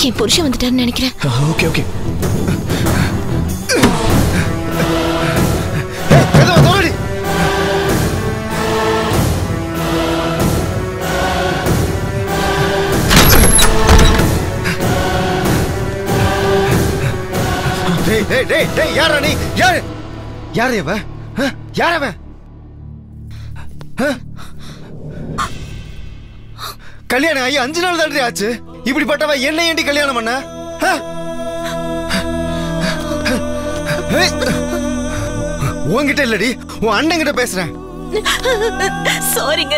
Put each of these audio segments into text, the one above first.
என் புருஷன் வந்துட்டான்னு நினைக்கிறேன். Okay okay. யாரா நீ? யார் இவன்? யார் அவன்? கல்யாணம் ஆகி 5 நாள் தாண்டி ஆச்சு. இப்படிப்பட்டவ என்ன ஏண்டி கல்யாணம் பண்ண? உன்கிட்ட இல்லடி, உன் அண்ணன் கிட்ட பேசுறேன். சாரிங்க,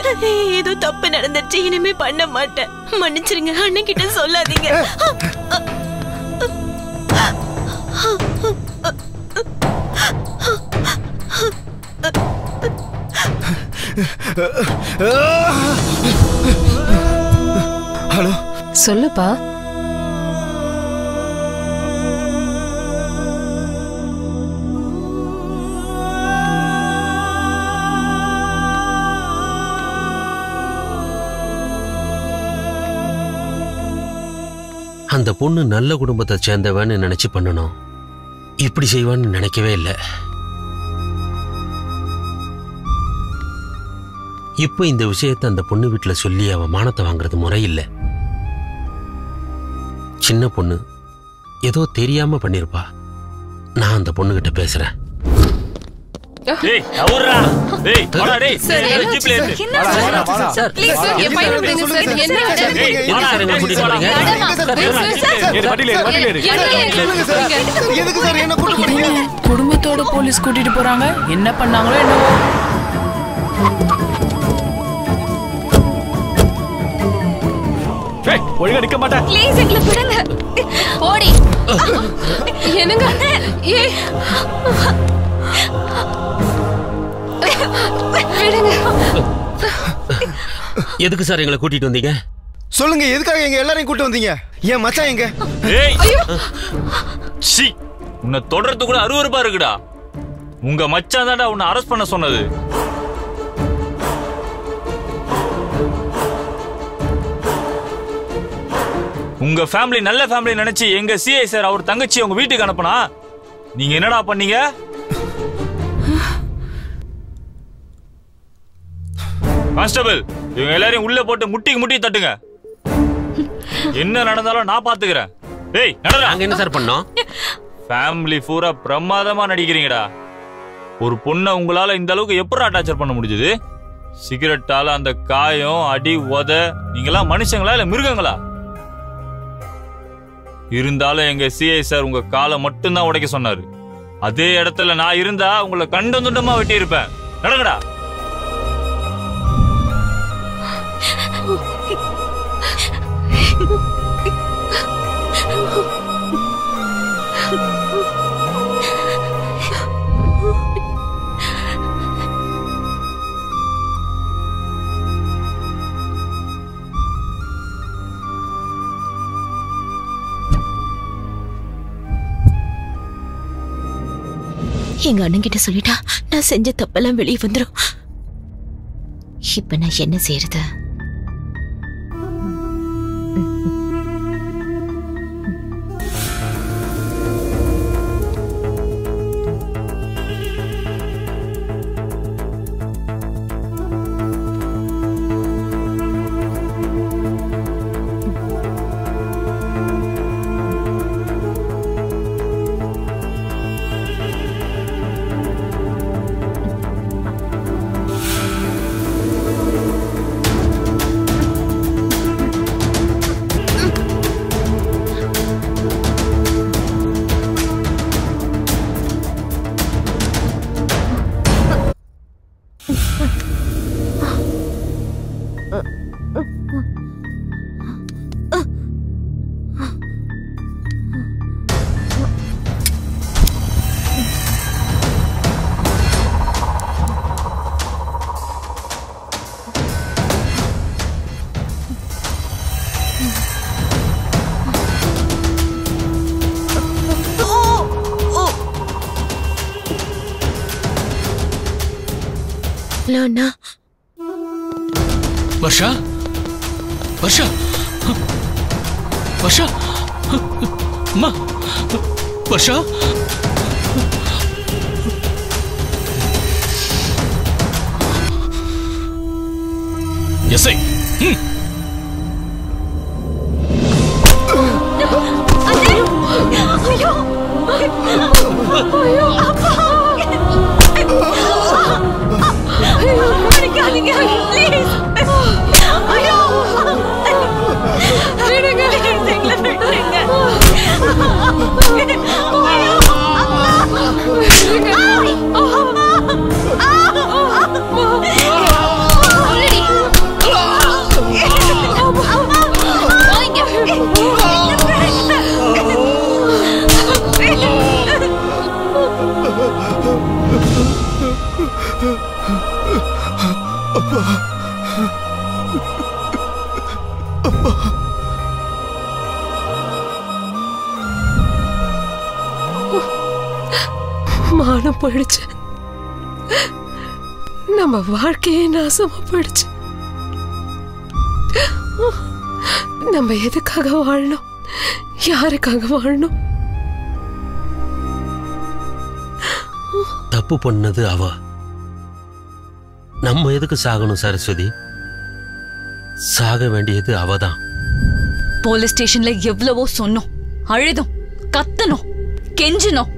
ஏதோ தப்பு நடந்துச்சு. இனிமே பண்ண மாட்டேன். மன்னிச்சிருங்க. அண்ணன் கிட்ட சொல்லாதீங்க. ஹலோ, சொல்லுப்பா. அந்த பொண்ணு நல்ல குடும்பத்தை சேர்ந்தவன்னு நினைச்சு பண்ணணும். இப்படி செய்வான்னு நினைக்கவே இல்லை. இப்போ இந்த விஷயத்தை அந்த பொண்ணு வீட்டுல சொல்லி அவ மானத்தை வாங்குறது முறையில்லை. சின்ன பொண்ணு ஏதோ தெரியாம பண்ணிருப்பா. நான் அந்த பொண்ணு கிட்ட பேசுறேன். குடும்பத்தோட போலீஸ் கூட்டிட்டு போறாங்க. என்ன பண்ணாங்களோ என்னவோ. ஒழுங்கா நிக்க மாட்டேன். ப்ளீஸ் எங்களை விடுங்க. ஓடி. என்னங்க? எதுக்கு சார் எங்களை கூட்டிட்டு வந்தீங்க? சொல்லுங்க, எதுக்காக எங்க எல்லாரையும் கூட்டி வந்தீங்க? என் மச்சான் எங்க? உன்னை தொடர்றது கூட அருவருப்பா இருக்குடா. உங்க மச்சான் தான்டா உன்னை அரெஸ்ட் பண்ண சொன்னது. உங்க ஃபேமிலி நல்ல ஃபேமிலி நினைச்சு எங்க சிஐ சார் அவர் தங்கச்சி உங்க வீட்டுக்கு அனுப்புனா நீங்க என்னடா பண்ணீங்க? கான்ஸ்டபிள், இவங்க எல்லாரையும் உள்ள போட்டு முட்டி தட்டுங்க. என்ன நடந்தாலும் நான் பாத்துக்கிறேன். ஏய் நடடா. நாங்க என்ன சார் பண்ணோம்? ஃபேமிலி பூரா பிரமாதமா நடிக்கிறீங்கடா. ஒரு பொண்ணை உங்களால இந்த அளவுக்கு எப்படி டார்ச்சர் பண்ண முடிஞ்சது? சிகரெட்டால அந்த காயம், அடி, உத, நீங்களாம் மனுஷங்களா இல்ல மிருகங்களா? இருந்தாலும் எங்க சிஐ சார் உங்க காலை மட்டும்தான் உடைக்க சொன்னாரு. அதே இடத்துல நான் இருந்தா உங்களை கண்டம் துண்டமா வெட்டி இருப்பேன். நடங்கடா. எங்க அண்ணன் கிட்ட சொல்லிட்டா நான் செஞ்ச தப்பெல்லாம் வெளியே வந்துடும். இப்ப நான் என்ன செய்யறது? அண்ணா. வர்ஷா, வர்ஷா, வர்ஷா, அம்மா வர்ஷா எஸ்ஐ மானம் போயிடுச்சு. நம்ம வாழ்க்கையே நாசமா போயிடுச்சு. நம்ம எதுக்காக வாழணும்? யாருக்காக வாழணும்? தப்பு பண்ணது அவ. நம்ம எதுக்கு சாகணும் சரஸ்வதி? சாக வேண்டியது அவதான். போலீஸ் ஸ்டேஷன்ல எவ்வளவோ சொன்னோம், அழுதும், கத்தணும், கெஞ்சினோம்.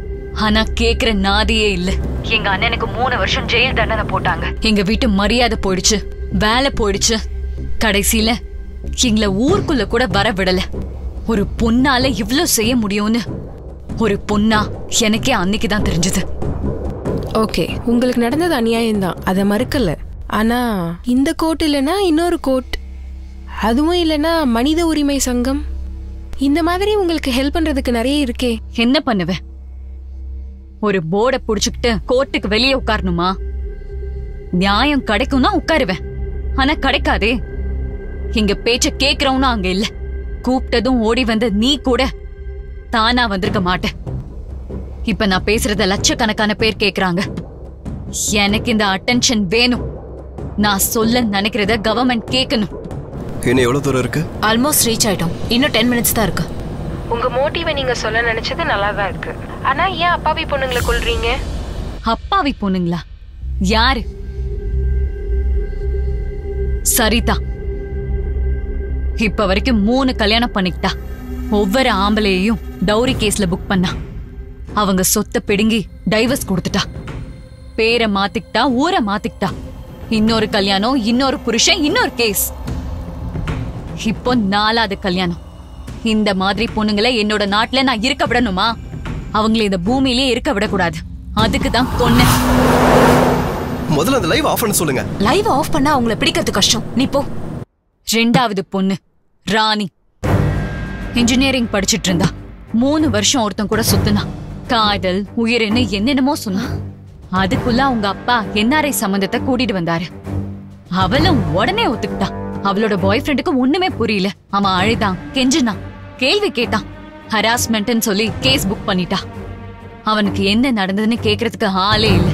ஆனா கேக்குற நாதியே இல்ல. எங்க அண்ணனுக்கு 3 வருஷம் ஜெயில் தண்டனை போட்டாங்க. எங்க வீட்டு மரியாதை போயிடுச்சு, வேலை போயிடுச்சு. கடைசியில எங்களை ஊருக்குள்ள கூட வர விடல. ஒரு பொண்ணால இவ்ளோ செய்ய முடியும்னு ஒரு பொண்ணா எனக்கே அன்னைக்குதான் தெரிஞ்சது. ஓகே, உங்களுக்கு நடந்தது அநியாயம்தான், அதை மறுக்கல. ஆனா இந்த கோர்ட் இல்லைன்னா இன்னொரு கோர்ட், அதுவும் இல்லைன்னா மனித உரிமை சங்கம், இந்த மாதிரி உங்களுக்கு ஹெல்ப் பண்றதுக்கு நிறைய இருக்கே. என்ன பண்ணுவேன்? ஒரு போர்டை புடிச்சுக்கிட்டு கோர்ட்டுக்கு வெளியே உட்காரணுமா? நியாயம் கிடைக்கும்னா உட்காருவேன், ஆனா கிடைக்காதே. எங்க பேச்ச கேக்குறவனா அங்க இல்ல. கூப்பிட்டதும் ஓடி வந்த நீ கூட தானா வந்திருக்க மாட்ட. இப்ப நான் பேசுறத லட்சக்கணக்கான பேர் கேக்குறாங்க. எனக்கு இந்த அட்டென்ஷன் வேணும். நான் சொல்ல நினைக்கிறத கவர்மெண்ட் கேட்கணும். இன்னும் எவ்வளவு தூரம் இருக்கு? ஆல்மோஸ்ட் ரீச் ஆயிட்டோம். இன்னும் 10 minutes தான் இருக்கு. உங்க மோட்டிவை நீங்க சொல்ல நினைச்சது நல்லா தான் இருக்கு. ஆனா ஏன் அப்பாவி பொண்ணுங்களை கொல்றீங்க? அப்பாவி பொண்ணுங்களா? யாரு? சரிதா. இப்ப வரைக்கும் 3 கல்யாணம் பண்ணிக்கிட்டா. ஒவ்வொரு ஆம்பளையையும் டவுரி கேஸ்ல புக் பண்ணா. அவங்க சொத்தை பிடுங்கி டைவர்ஸ் கொடுத்துட்டா. பேரை மாத்திக்கிட்டா, ஊரை மாத்திக்கிட்டா. இன்னொரு கல்யாணம், இன்னொரு புருஷன், இன்னொரு கேஸ். இப்போ 4வது கல்யாணம். இந்த மாதிரி பொண்ணுங்களை என்னோட நாட்டுல நான் இருக்க விடணுமா? அவங்களை இந்த பூமியிலே இருக்க விடக்கூடாது. அதுக்கு தான் கொன்ன. முதல்ல அந்த லைவ் ஆஃப் பண்ண சொல்லுங்க. லைவ் ஆஃப் பண்ணா அவங்கள பிடிக்கிறது கஷ்டம். நீ போ. 2வது பொண்ணு ராணி. இன்ஜினியரிங் படிச்சிட்டு இருந்தா. 3 வருஷம் ஒருத்தன் கூட சுத்துனா. காதல், உயிர்னு என்னென்னமோ சொன்னா. அதுக்குள்ள அவங்க அப்பா NRI சம்பந்தத்தை கூட்டிட்டு வந்தாரு. அவளும் உடனே ஒத்துக்கிட்டா. அவளோட பாய் ஃப்ரெண்டுக்கு ஒண்ணுமே புரியல. அவன் அழுதான், கெஞ்சினான், கேள்வி கேட்டான். ஹராஸ்மெண்ட்னு சொல்லி கேஸ் புக் பண்ணிட்டா. அவனுக்கு என்ன நடந்ததுன்னு கேக்குறதுக்கு ஆளே இல்ல.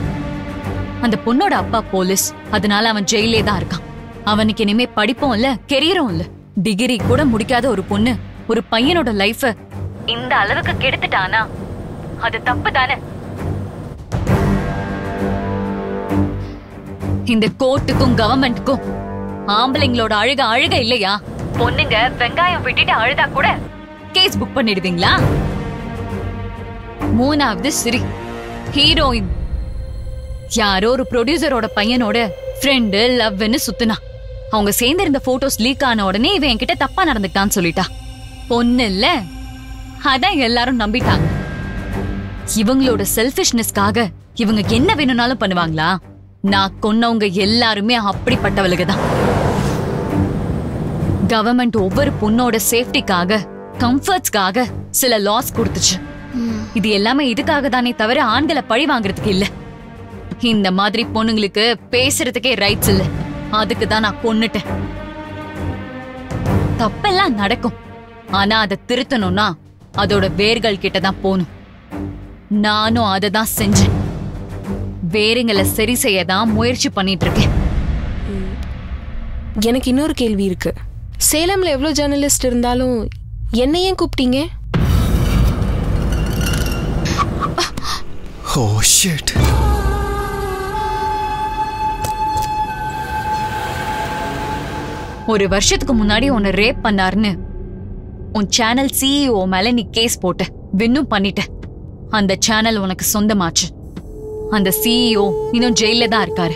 அந்த பொண்ணோட அப்பா போலீஸ், அதனால அவன் ஜெயிலே தான் இருக்கான். அவனுக்கு இனிமே படிப்பும் இல்ல, கெரியரும் இல்ல. டிகிரி கூட முடிக்காத ஒரு பொண்ணு ஒரு பையனோட லைஃப இந்த அளவுக்கு கெடுத்துட்டானா அது தப்பு தானே? இந்த கோர்ட்டுக்கும் கவர்மெண்ட்டுக்கும் ஆம்பளைங்களோட அழுக இல்லையா? பொண்ணுங்க வெங்காயம் விட்டுட்டு அழுதா கூட கேஸ் புக் பண்ணிடுவீங்களா? 3வது சிரி, ஹீரோயின். யாரோ ஒரு ப்ரொடியூசரோட பையனோட ஃப்ரெண்டு லவ்னு சுத்துனா. அவங்க சேர்ந்திருந்த போட்டோஸ் லீக் ஆன உடனே இவன் என்கிட்ட தப்பா நடந்துட்டான்னு சொல்லிட்டா. பொண்ணு இல்ல, அதான் எல்லாரும் நம்பிட்டாங்க. இவங்களோட செல்ஃபிஷ்னஸ்க்காக இவங்க என்ன வேணும்னாலும் பண்ணுவாங்களா? நான் கொன்னவங்க எல்லாருமே அப்படிப்பட்டவளுக தான். கவர்மெண்ட் ஒவ்வொரு பொண்ணோட சேஃப்டிக்காக, கம்ஃபர்ட்ஸ்க்காக சில லாஸ் கொடுத்துச்சு. இது எல்லாமே இதுக்காக தானே தவிர ஆண்களை பழி வாங்குறதுக்கு இல்ல. இந்த மாதிரி பொண்ணுங்களுக்கு பேசுறதுக்கே ரைட்ஸ் இல்ல. அதுக்கு தான் நான் கொன்னுட்டேன். தப்பெல்லாம் நடக்கும், ஆனா அதை திருத்தணும்னா அதோட வேர்கள் கிட்ட தான் போகணும். நானும் அதை தான் செஞ்சேன். வேறுங்களை சரி செய்ய தான் முயற்சி பண்ணிட்டு இருக்கேன். எனக்கு இன்னொரு கேள்வி இருக்கு. சேலம்ல எவ்வளவு ஜேர்னலிஸ்ட் இருந்தாலும் என்ன ஏன் கூப்பிட்டீங்க? Oh shit. ஒரு வருஷத்துக்கு முன்னாடி உன்னை ரேப் பண்ணாருன்னு உன் சேனல் CEO மேல நீ கேஸ் போட்ட, வின்னும் பண்ணிட்ட. அந்த சேனல் உனக்கு சொந்தமாச்சு. அந்த CEO இன்னும் ஜெயில தான் இருக்காரு.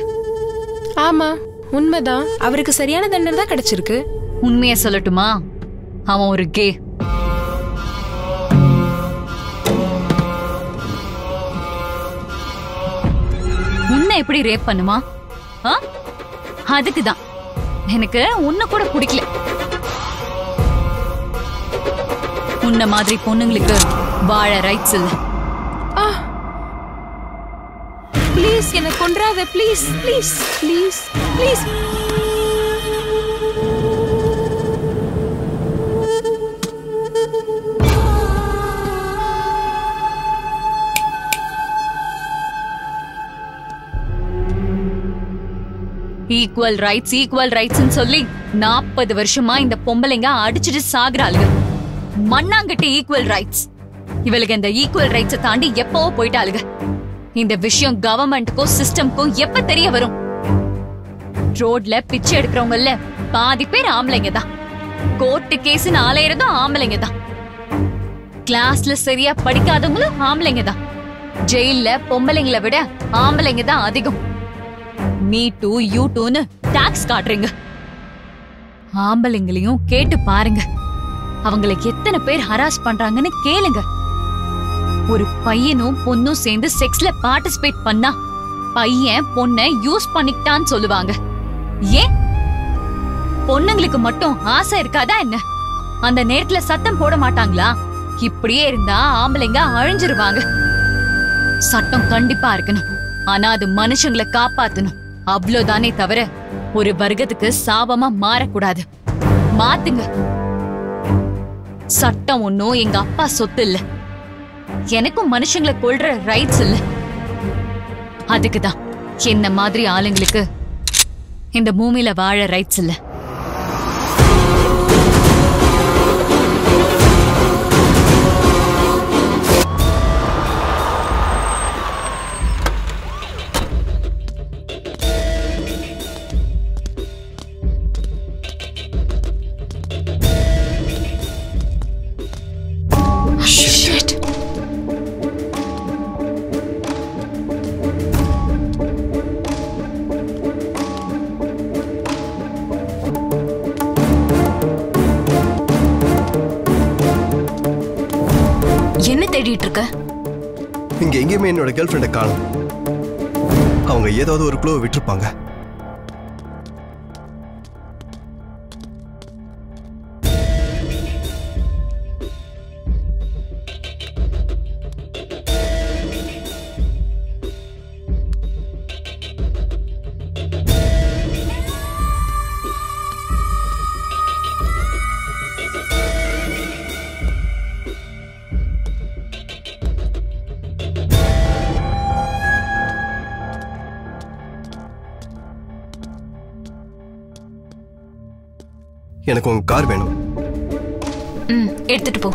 ஆமா, உண்மைதான். அவருக்கு சரியான தண்டனை தான் கிடைச்சிருக்கு. உண்மையை சொல்லட்டுமா? அவன் ஒரு கே. உன்னை எப்படி ரேப் பண்ணுமா? அதுக்குதான் எனக்கு உன்னை கூட பிடிக்கல. உன்ன மாதிரி பொண்ணுங்களுக்கு வாழ ரைட்ஸ் இல்ல. ப்ளீஸ் என்ன கொன்றாத, please please please please. Equal rights சொல்லி 40 வருஷமா இந்த பொம்பளைங்க அடிச்சுட்டு சாகுறாளுங்க. மண்ணாங்கட்டி ஈக்குவல் ரைட்ஸ். இவளுக்கு இந்த ஈக்குவல் ரைட்ஸை தாண்டி எப்பவோ போயிட்டாளுங்க. இந்த விஷயம் கவர்மெண்ட்டுக்கும் சிஸ்டம்க்கும் எப்ப தெரிய வரும்? ரோட்ல பிச்சை எடுக்கிறவங்கல்ல பாதி பேர் ஆம்பளைங்க தான். கோர்ட்டு கேஸ்னு அலையறதும் ஆம்பளைங்க தான். கிளாஸ்ல சரியா படிக்காதவங்களும் ஆம்பளைங்க தான். ஜெயில்ல பொம்பளைங்களை விட ஆம்பளைங்க தான் அதிகம். மீ டூ யூ டூன்னு டாக்ஸ் காட்டுறீங்க. ஆம்பளைங்களையும் கேட்டு பாருங்க. அவங்களுக்கு எத்தனை பேர் ஹராஸ் பண்றாங்கன்னு கேளுங்க. ஒரு பையனும் பொண்ணும் சேர்ந்து செக்ஸ்ல பார்ட்டிசிபேட் பண்ணா பையன் பொண்ணை யூஸ் பண்ணிக்கிட்டான்னு சொல்லுவாங்க. ஏன் பொண்ணுங்களுக்கு மட்டும் ஆசை இருக்காதா என்ன? அந்த நேரத்துல சத்தம் போட மாட்டாங்களா? இப்படியே இருந்தா ஆம்பளைங்க அழிஞ்சிருவாங்க. சட்டம் கண்டிப்பா இருக்கணும். ஆனா அது மனுஷங்களை காப்பாத்தணும். அவ்வளவுதானே தவிர ஒரு வர்க்கத்துக்கு சாபமா மாறக்கூடாது. மாத்துங்க. சட்டம் ஒன்னும் எங்க அப்பா சொத்து இல்ல. எனக்கும் மனுஷங்களை கொல்ற ரைட்ஸ் இல்ல. அதுக்குதான் என்ன மாதிரி ஆளுங்களுக்கு இந்த பூமியில வாழ ரைட்ஸ் இல்ல. என்ன தேடிட்டு இருக்க? இங்க எங்கேயுமே என்னோட கேர்ள் ஃப்ரெண்டை காணும். அவங்க ஏதாவது ஒரு க்ளூ விட்டுருப்பாங்க. எனக்கு உங்க கார் வேணும். எடுத்துட்டு போ.